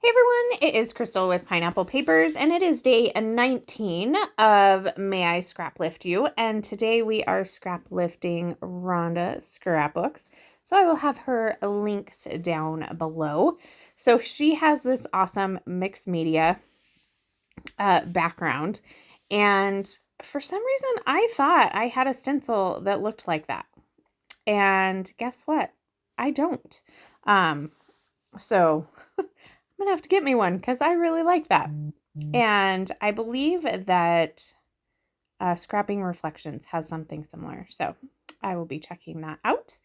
Hey everyone, it is Crystal with Pineapple Papers, and it is day 19 of May I Scraplift You, and today we are scraplifting Rhonda scrapbooks, so I will have her links down below. So she has this awesome mixed media background, and for some reason I thought I had a stencil that looked like that, and guess what? I don't. So I'm gonna have to get me one because I really like that. And I believe that Scrapping Reflections has something similar. So I will be checking that out.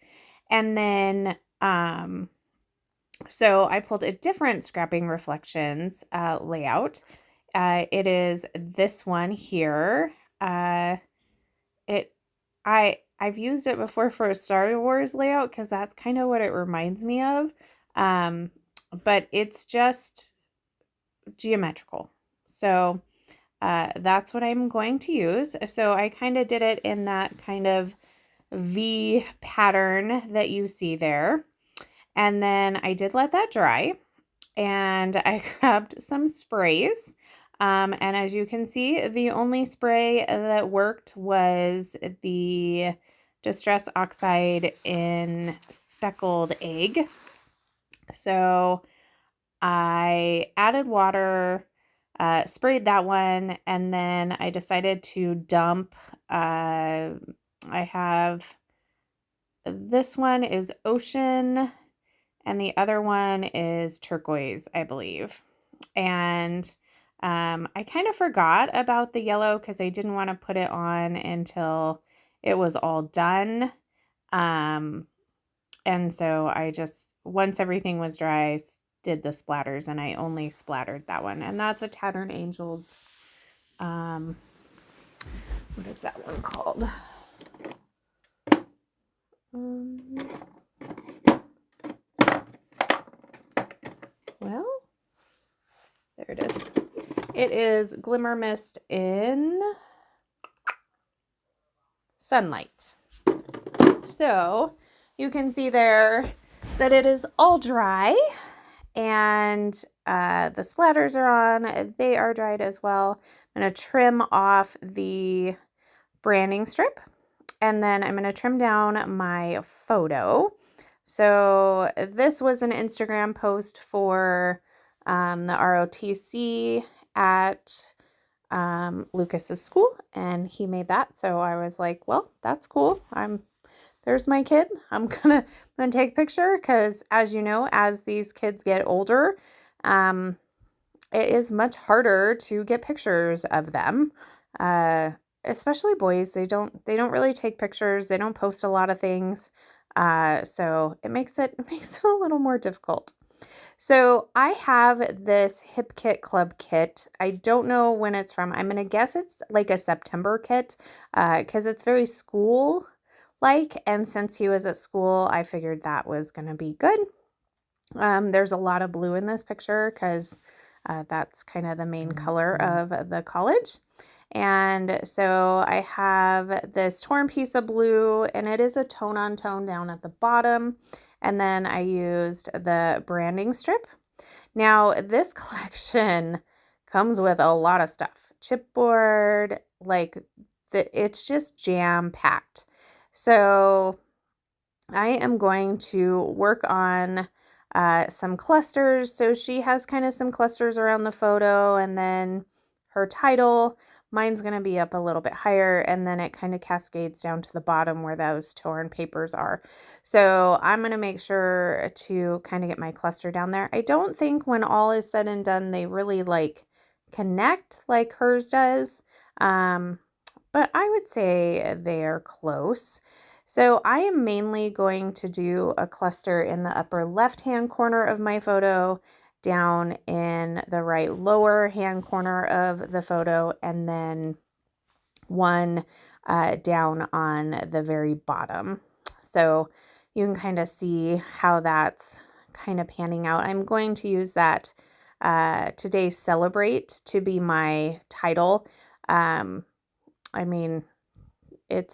And then, so I pulled a different Scrapping Reflections layout. It is this one here. I've used it before for a Star Wars layout because that's kind of what it reminds me of. But it's just geometrical. So that's what I'm going to use. So I kind of did it in that kind of V pattern that you see there. And then I did let that dry and I grabbed some sprays. And as you can see, the only spray that worked was the Distress Oxide in Speckled Egg. So I added water, sprayed that one, and then I decided to dump, I have, this one is Ocean, and the other one is Turquoise, I believe. And I kind of forgot about the yellow because I didn't want to put it on until it was all done. And so I just, once everything was dry, did the splatters, and I only splattered that one. And that's a Tattered Angels, what is that one called? Well, there it is. It is Glimmer Mist in Sunlight. So you can see there that it is all dry, and the splatters are on. They are dried as well. I'm going to trim off the branding strip, and then I'm going to trim down my photo. So this was an Instagram post for the ROTC at Lucas's school, and he made that. So I was like, well, that's cool. There's my kid. I'm gonna take a picture because, as you know, as these kids get older, it is much harder to get pictures of them. Especially boys. They don't really take pictures. They don't post a lot of things. So it makes it a little more difficult. So I have this Hip Kit Club kit. I don't know when it's from. I'm gonna guess it's like a September kit because it's very school like, and since he was at school, I figured that was going to be good. There's a lot of blue in this picture because that's kind of the main color of the college. And so I have this torn piece of blue, and it is a tone-on-tone down at the bottom. And then I used the branding strip. Now, this collection comes with a lot of stuff. Chipboard, it's just jam-packed. So I am going to work on some clusters. So she has kind of some clusters around the photo, and then her title. Mine's going to be up a little bit higher, and then it kind of cascades down to the bottom where those torn papers are. So I'm going to make sure to kind of get my cluster down there. I don't think when all is said and done, they really connect like hers does. But I would say they're close. So I am mainly going to do a cluster in the upper left-hand corner of my photo, down in the right lower hand corner of the photo, and then one down on the very bottom. So you can kind of see how that's kind of panning out. I'm going to use that Today's Celebrate to be my title. I mean, it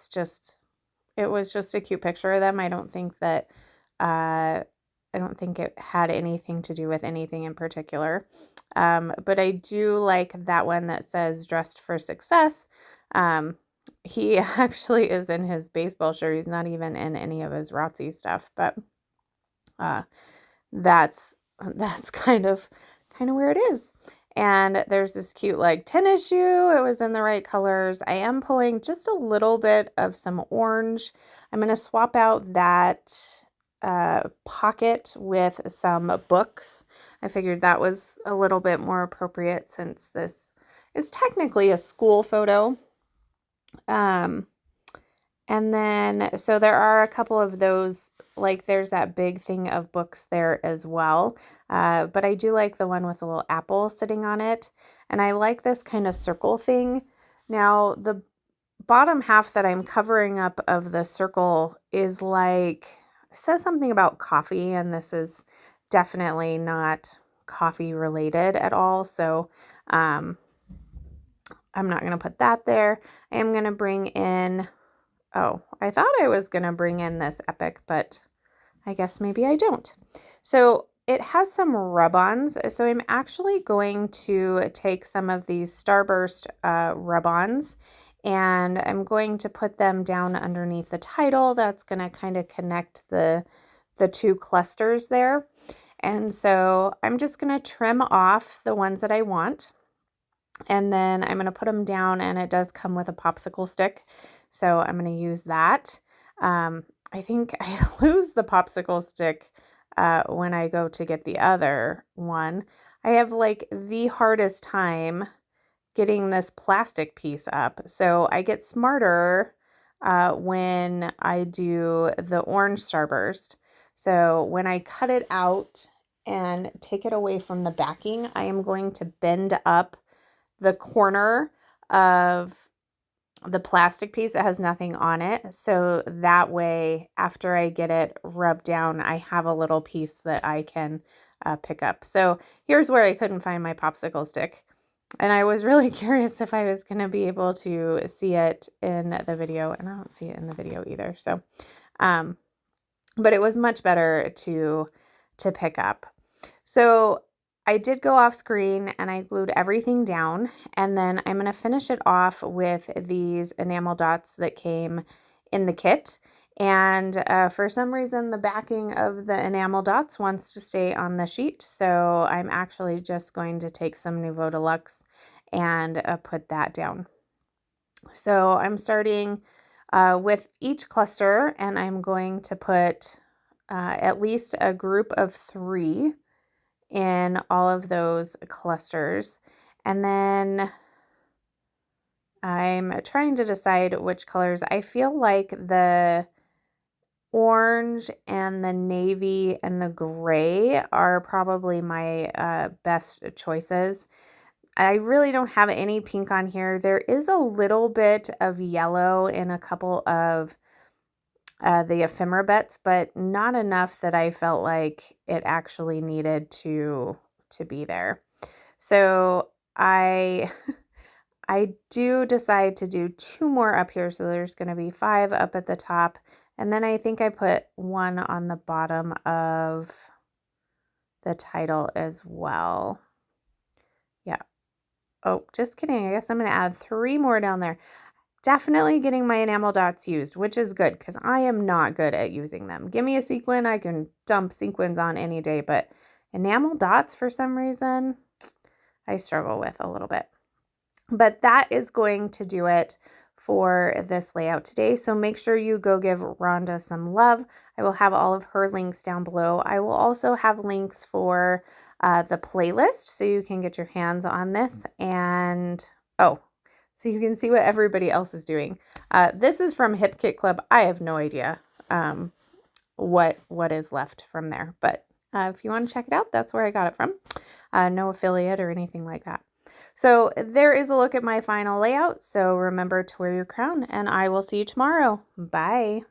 was just a cute picture of them. I don't think that I don't think it had anything to do with anything in particular. But I do like that one that says dressed for success. He actually is in his baseball shirt. He's not even in any of his ROTC stuff, but that's kind of where it is. And there's this cute like tennis shoe. It was in the right colors. I am pulling just a little bit of some orange. I'm going to swap out that pocket with some books. I figured that was a little bit more appropriate since this is technically a school photo. And then, so there are a couple of those, like there's that big thing of books there as well. But I do like the one with a little apple sitting on it. And I like this kind of circle thing. Now, the bottom half that I'm covering up of the circle is like, says something about coffee, and this is definitely not coffee related at all. So, I'm not going to put that there. I am going to bring in, oh, I thought I was going to bring in this Epic, but I guess maybe I don't. So it has some rub-ons. So I'm actually going to take some of these Starburst rub-ons, and I'm going to put them down underneath the title. That's going to kind of connect the two clusters there. And so I'm just going to trim off the ones that I want. And then I'm going to put them down, and it does come with a popsicle stick. So I'm going to use that. I think I lose the popsicle stick when I go to get the other one. I have like the hardest time getting this plastic piece up. So I get smarter when I do the orange Starburst. So when I cut it out and take it away from the backing, I am going to bend up the corner of the plastic piece that has nothing on it. So that way, after I get it rubbed down, I have a little piece that I can pick up. So here's where I couldn't find my popsicle stick. And I was really curious if I was going to be able to see it in the video, and I don't see it in the video either. So, but it was much better to pick up. So I did go off screen and I glued everything down, and then I'm going to finish it off with these enamel dots that came in the kit. And for some reason, the backing of the enamel dots wants to stay on the sheet. So I'm actually just going to take some Nouveau Deluxe and put that down. So I'm starting with each cluster, and I'm going to put at least a group of 3 in all of those clusters. And then I'm trying to decide which colors. I feel like the orange and the navy and the gray are probably my best choices. I really don't have any pink on here. There is a little bit of yellow in a couple of the ephemera bits, but not enough that I felt like it actually needed to be there. So I do decide to do 2 more up here. So there's going to be 5 up at the top. And then I think I put 1 on the bottom of the title as well. Yeah. Oh, just kidding. I guess I'm going to add 3 more down there. Definitely getting my enamel dots used, which is good because I am not good at using them. Give me a sequin, I can dump sequins on any day, but enamel dots for some reason I struggle with a little bit. But that is going to do it for this layout today. So make sure you go give Rhonda some love. I will have all of her links down below. I will also have links for the playlist so you can get your hands on this, and so you can see what everybody else is doing. This is from Hip Kit Club. I have no idea what is left from there, but if you want to check it out, that's where I got it from. No affiliate or anything like that. So there is a look at my final layout. So remember to wear your crown, and I will see you tomorrow. Bye.